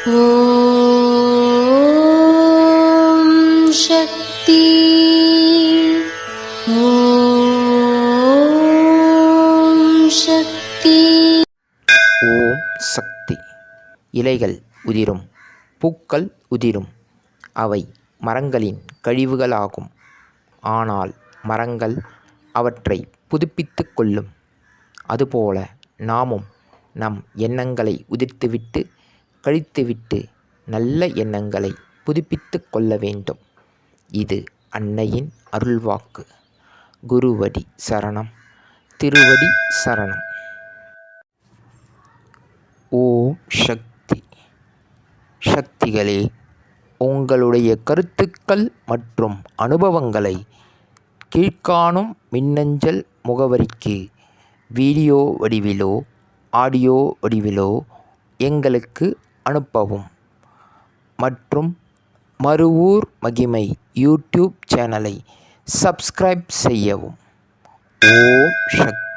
ஓம் சக்தி. ஓம் சக்தி. ஓம் சக்தி. இலைகள் உதிரும், பூக்கள் உதிரும். அவை மரங்களின் கழிவுகளாகும். ஆனால் மரங்கள் அவற்றை புதுப்பித்துக் கொள்ளும். அதுபோல நாமும் நம் எண்ணங்களை உதிர்த்துவிட்டு கழித்துவிட்டு நல்ல எண்ணங்களை புதுப்பித்துக் கொள்ள வேண்டும். இது அன்னையின் அருள்வாக்கு. குருவடி சரணம், திருவடி சரணம். ஓம் சக்தி. சக்திகளே, உங்களுடைய கருத்துக்கள் மற்றும் அனுபவங்களை கீழ்க்காணும் மின்னஞ்சல் முகவரிக்கு வீடியோ வடிவிலோ ஆடியோ வடிவிலோ எங்களுக்கு அனுப்பவும். மற்றும் மறுவூர் மகிமை யூடியூப் சேனலை சப்ஸ்கிரைப் செய்யவும். ஓம் சக்தி.